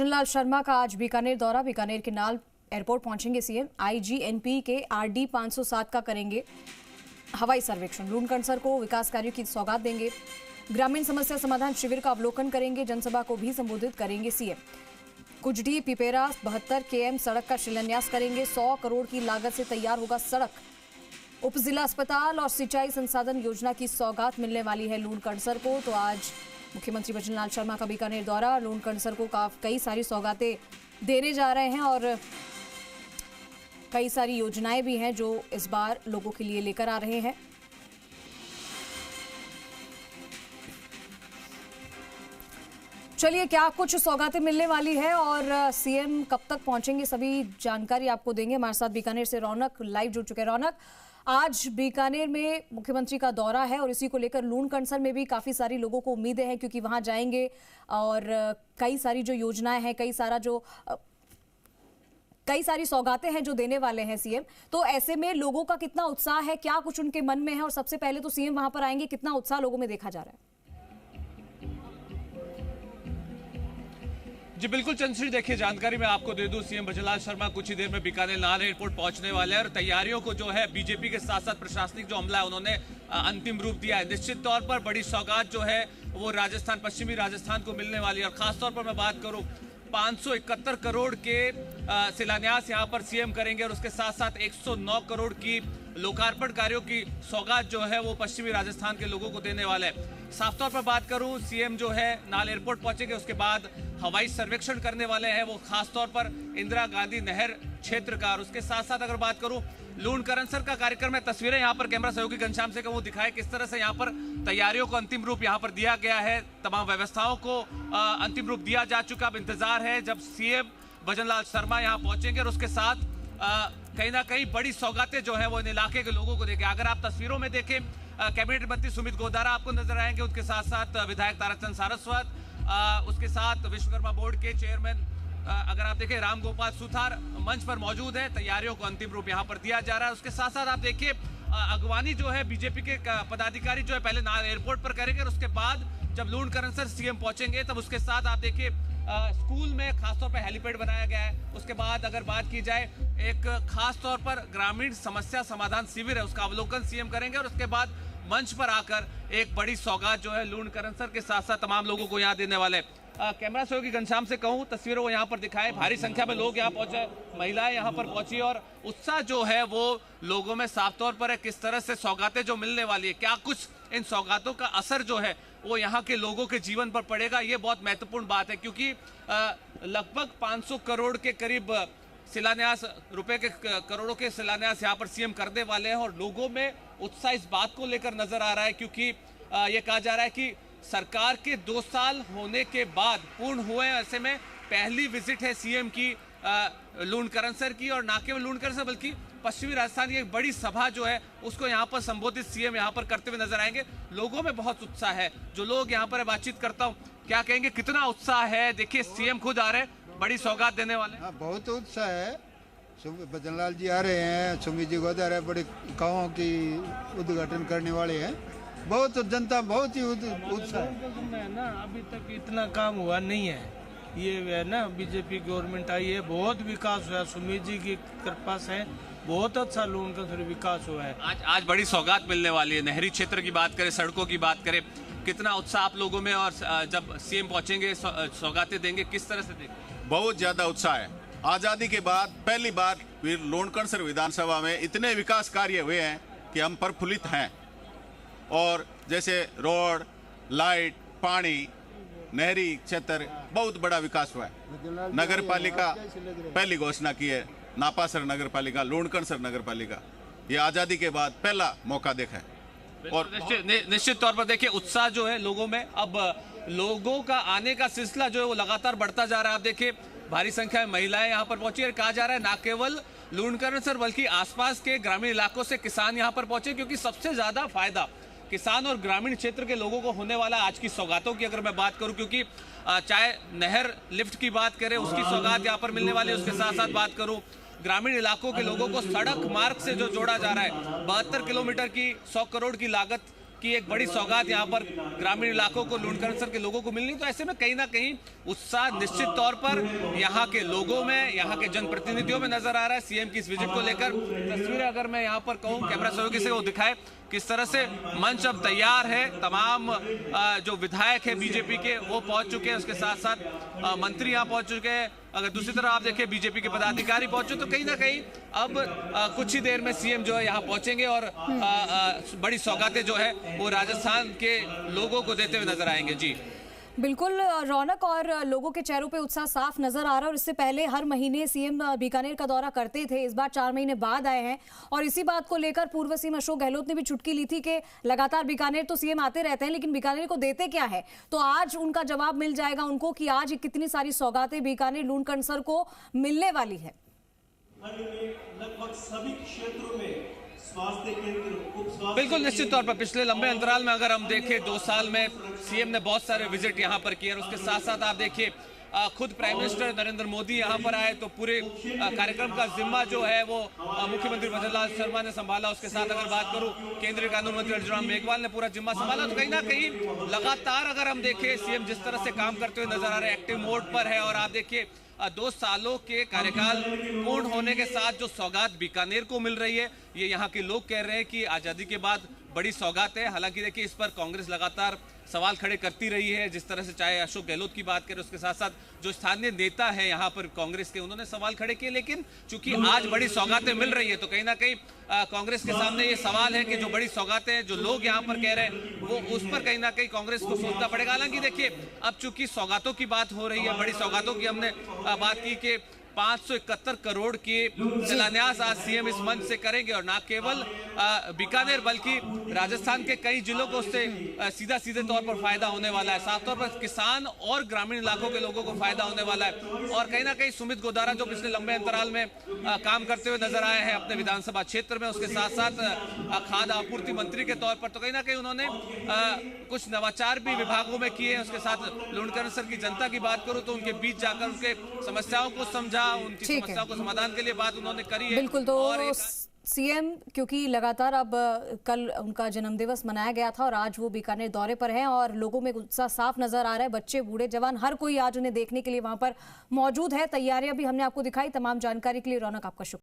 भजनलाल शर्मा का आज बीकानेर दौरा। बीकानेर के नाल एयरपोर्ट पहुंचेंगे सीएम। आईजीएनपी के आरडी 507 का करेंगे हवाई सर्वेक्षण। लूणकरणसर को विकास कार्यों की सौगात देंगे। ग्रामीण समस्या समाधान शिविर का अवलोकन करेंगे। जनसभा को भी संबोधित करेंगे सीएम। कुजडी पिपेरा 72 km सड़क का शिलान्यास करेंगे। 100 करोड़ की लागत से तैयार होगा सड़क। उप जिला अस्पताल और सिंचाई संसाधन योजना की सौगात मिलने वाली है लूणकरणसर को। तो आज मुख्यमंत्री भजनलाल शर्मा का बीकानेर दौरा। लूणकरणसर को कई सारी सौगातें देने जा रहे हैं और कई सारी योजनाएं भी हैं जो इस बार लोगों के लिए लेकर आ रहे हैं। चलिए, क्या कुछ सौगातें मिलने वाली है और सीएम कब तक पहुंचेंगे, सभी जानकारी आपको देंगे। हमारे साथ बीकानेर से रौनक लाइव जुड़ चुके हैं। रौनक, आज बीकानेर में मुख्यमंत्री का दौरा है और इसी को लेकर लूणकरणसर में भी काफी सारी लोगों को उम्मीदें हैं क्योंकि वहां जाएंगे और कई सारी जो योजनाएं हैं, कई सारी सौगातें हैं जो देने वाले हैं सीएम। तो ऐसे में लोगों का कितना उत्साह है, क्या कुछ उनके मन में है और सबसे पहले तो सीएम वहां पर आएंगे, कितना उत्साह लोगों में देखा जा रहा है? जी बिल्कुल चंद्रश्री, देखिए जानकारी मैं आपको दे दूं, सीएम भजनलाल शर्मा कुछ ही देर में बीकानेर नाल एयरपोर्ट पहुंचने वाले हैं और तैयारियों को जो है बीजेपी के साथ साथ प्रशासनिक जो अमला है उन्होंने अंतिम रूप दिया है। निश्चित तौर पर बड़ी सौगात जो है वो राजस्थान, पश्चिमी राजस्थान को मिलने वाली है और खासतौर पर मैं बात करूं 571 करोड़ के शिलान्यास यहां पर सीएम करेंगे और उसके साथ साथ 109 करोड़ की लोकार्पण कार्यों की सौगात जो है वो पश्चिमी राजस्थान के लोगों को देने वाले हैं। साफ तौर पर बात करूं, सीएम जो है नाल एयरपोर्ट पहुंचेंगे, उसके बाद हवाई सर्वेक्षण करने वाले हैं वो खास तौर पर इंदिरा गांधी नहर क्षेत्र का। और उसके साथ साथ अगर बात करूं लूणकरणसर का कार्यक्रम है, तस्वीरें यहाँ पर कैमरा सहयोगी घनश्याम से कहूँ दिखाए किस तरह से यहाँ पर तैयारियों को अंतिम रूप यहाँ पर दिया गया है। तमाम व्यवस्थाओं को अंतिम रूप दिया जा चुका। अब इंतजार है जब सीएम भजनलाल शर्मा यहाँ पहुंचेंगे और उसके साथ कहीं ना कहीं बड़ी सौगातें जो है वो इन इलाके के लोगों को देंगे। अगर आप तस्वीरों में देखें, कैबिनेट मंत्री सुमित गोदारा आपको नजर आएंगे, उनके साथ साथ विधायक ताराचंद सारस्वत, उसके साथ विश्वकर्मा बोर्ड के चेयरमैन अगर आप देखें राम गोपाल सुथार मंच पर मौजूद है। तैयारियों को अंतिम रूप यहाँ पर दिया जा रहा है। उसके साथ साथ आप देखिए अगवानी जो है बीजेपी के पदाधिकारी जो है पहले नाल एयरपोर्ट पर करेंगे और उसके बाद जब लूणकरणसर सीएम पहुंचेंगे तब उसके साथ आप देखिए स्कूल में खासतौर पर हेलीपैड बनाया गया है। उसके बाद अगर बात की जाए एक खास तौर पर ग्रामीण समस्या समाधान शिविर है, उसका अवलोकन सीएम करेंगे और उसके बाद मंच पर आकर एक बड़ी सौगात जो है लूणकरणसर के साथ साथ तमाम लोगों को यहाँ देने वाले। कैमरा सहयोगी घनश्याम से कहूँ तस्वीरों को यहाँ पर दिखाए, भारी संख्या में लोग यहाँ पहुंचे, महिलाएं यहाँ पर पहुंची और उत्साह जो है वो लोगों में साफ तौर पर है। किस तरह से सौगातें जो मिलने वाली है, क्या कुछ इन सौगातों का असर जो है वो यहाँ के लोगों के जीवन पर पड़ेगा, ये बहुत महत्वपूर्ण बात है क्योंकि लगभग 500 करोड़ के करीब शिलान्यास रुपए के करोड़ों के शिलान्यास यहाँ पर सीएम करने वाले हैं और लोगों में उत्साह इस बात को लेकर नजर आ रहा है क्योंकि ये कहा जा रहा है कि सरकार के 2 साल होने के बाद पूर्ण हुए हैं। ऐसे में पहली विजिट है सीएम की लूणकरणसर की और ना केवल लूणकरणसर बल्कि पश्चिमी राजस्थान की एक बड़ी सभा जो है उसको यहाँ पर संबोधित सीएम यहाँ पर करते हुए नजर आएंगे। लोगों में बहुत उत्साह है। जो लोग यहाँ पर बातचीत करता हूँ, क्या कहेंगे, कितना उत्साह है? देखिए सीएम खुद आ रहे हैं, बड़ी सौगात देने वाले। हाँ, बहुत उत्साह है। भजनलाल जी आ रहे हैं, सुमित जी गोदारा है, बड़े गाँवों की उद्घाटन करने वाले हैं। बहुत जनता बहुत ही उत्साह है ना। अभी तक इतना काम हुआ नहीं है, ये है ना बीजेपी गवर्नमेंट आई है, बहुत विकास हुआ। सुमित जी की कृपा से बहुत अच्छा लूणकरणसर विकास हुआ है। आज बड़ी सौगात मिलने वाली है। नहरी क्षेत्र की बात करें, सड़कों की बात करें, कितना उत्साह आप लोगों में और जब सीएम पहुंचेंगे सौगातें देंगे, किस तरह से देंगे? बहुत ज्यादा उत्साह है। आजादी के बाद पहली बार लूणकरणसर विधानसभा में इतने विकास कार्य हुए हैं कि हम प्रफुल्लित हैं। और जैसे रोड, लाइट, पानी, नहरी क्षेत्र, बहुत बड़ा विकास हुआ है। नगर पालिका पहली घोषणा की है, नापासर नगर पालिका, लूणकरणसर नगर पालिका, ये आजादी के बाद पहला मौका देखा है। और निश्चित तौर पर देखिए उत्साह जो है लोगों में, अब लोगों का आने का सिलसिला जो है वो लगातार बढ़ता जा रहा है। आप देखिए भारी संख्या में महिलाएं यहाँ पर पहुंची और कहा जा रहा है ना केवल लूणकरणसर बल्कि आसपास के ग्रामीण इलाकों से किसान यहाँ पर पहुंचे क्योंकि सबसे ज्यादा फायदा किसान और ग्रामीण क्षेत्र के लोगों को होने वाला आज की सौगातों की अगर मैं बात करूं, क्योंकि चाहे नहर लिफ्ट की बात करें उसकी सौगात यहाँ पर मिलने वाली है, उसके साथ साथ बात करूं ग्रामीण इलाकों के लोगों को सड़क मार्ग से जो जोड़ा जा रहा है, 72 किलोमीटर की 100 करोड़ की लागत कि एक बड़ी सौगात यहाँ पर ग्रामीण इलाकों को लूणकरणसर के लोगों को मिलनी। तो ऐसे में कहीं ना कहीं उत्साह निश्चित तौर पर यहाँ के लोगों में, यहाँ के जनप्रतिनिधियों में नजर आ रहा है सीएम की इस विजिट को लेकर। तस्वीरें अगर मैं यहाँ पर कहूँ कैमरा सहयोगी से वो दिखाए किस तरह से मंच अब तैयार है। तमाम जो विधायक है बीजेपी के वो पहुंच चुके हैं, उसके साथ साथ मंत्री यहाँ पहुंच चुके हैं। अगर दूसरी तरफ आप देखें बीजेपी के पदाधिकारी पहुंचे, तो कहीं ना कहीं अब कुछ ही देर में सीएम जो है यहाँ पहुंचेंगे और बड़ी सौगातें जो है वो राजस्थान के लोगों को देते हुए नजर आएंगे। जी बिल्कुल रौनक और लोगों के चेहरों पे उत्साह साफ नजर आ रहा है। और इससे पहले हर महीने सीएम बीकानेर का दौरा करते थे, इस बार 4 महीने बाद आए हैं। और इसी बात को लेकर पूर्व सीएम अशोक गहलोत ने भी चुटकी ली थी कि लगातार बीकानेर तो सीएम आते रहते हैं, लेकिन बीकानेर को देते क्या है। तो आज उनका जवाब मिल जाएगा उनको कि आज कितनी सारी सौगातें बीकानेर लूणकरणसर को मिलने वाली है। लगभग सभी क्षेत्रों में स्वास्थ्य केंद्र, बिल्कुल निश्चित तौर पर पिछले लंबे अंतराल में अगर हम देखें 2 साल में सीएम ने बहुत सारे विजिट यहाँ पर किए। और उसके साथ साथ आप देखिए खुद प्राइम मिनिस्टर नरेंद्र मोदी यहाँ पर आए, तो पूरे कार्यक्रम का जिम्मा जो है वो मुख्यमंत्री भजनलाल शर्मा ने संभाला। उसके साथ अगर बात करूं केंद्रीय कानून मंत्री अर्जुन राम मेघवाल ने पूरा जिम्मा संभाला। तो कहीं ना कहीं लगातार अगर हम देखें सीएम जिस तरह से काम करते हुए नजर आ रहे हैं, एक्टिव मोड पर है। और आप देखिए 2 सालों के कार्यकाल पूर्ण होने के साथ जो सौगात बीकानेर को मिल रही है, ये यहाँ के लोग कह रहे हैं कि आजादी के बाद बड़ी सौगात है। हालांकि देखिए इस पर कांग्रेस लगातार सवाल खड़े करती रही है, जिस तरह से चाहे अशोक गहलोत की बात करें, उसके साथ साथ जो स्थानीय नेता है यहाँ पर कांग्रेस के, उन्होंने सवाल खड़े किए। लेकिन चूंकि आज बड़ी सौगातें मिल रही है तो कहीं ना कहीं कांग्रेस के सामने ये सवाल है कि जो बड़ी सौगातें जो लोग यहाँ पर कह रहे हैं वो उस पर कहीं ना कहीं कांग्रेस को सोचना पड़ेगा। हालांकि देखिए अब चूंकि सौगातों की बात हो रही है, बड़ी सौगातों की हमने बात की कि 571 करोड़ के शिलान्यास आज सीएम इस मंच से करेंगे। और ना केवल बीकानेर बल्कि राजस्थान के कई जिलों को उससे सीधे तौर पर फायदा होने वाला है। साफ तौर पर किसान और ग्रामीण इलाकों के लोगों को फायदा होने वाला है। और कहीं ना कहीं सुमित गोदारा जो पिछले लंबे अंतराल में काम करते हुए नजर आए हैं अपने विधानसभा क्षेत्र में, उसके साथ साथ खाद्य आपूर्ति मंत्री के तौर पर, तो कहीं ना कहीं उन्होंने कुछ नवाचार भी विभागों में किए। उसके साथ लूणकरणसर की जनता की बात करूं तो उनके बीच जाकर उनके समस्याओं को समझा, उनकी समस्याओं को समाधान के लिए बात उन्होंने करी है। बिल्कुल। तो सीएम क्योंकि लगातार अब कल उनका जन्मदिवस मनाया गया था और आज वो बीकानेर दौरे पर हैं और लोगों में उत्साह साफ नजर आ रहा है। बच्चे, बूढ़े, जवान, हर कोई आज उन्हें देखने के लिए वहां पर मौजूद है। तैयारियां भी हमने आपको दिखाई। तमाम जानकारी के लिए रौनक आपका शुक्रिया।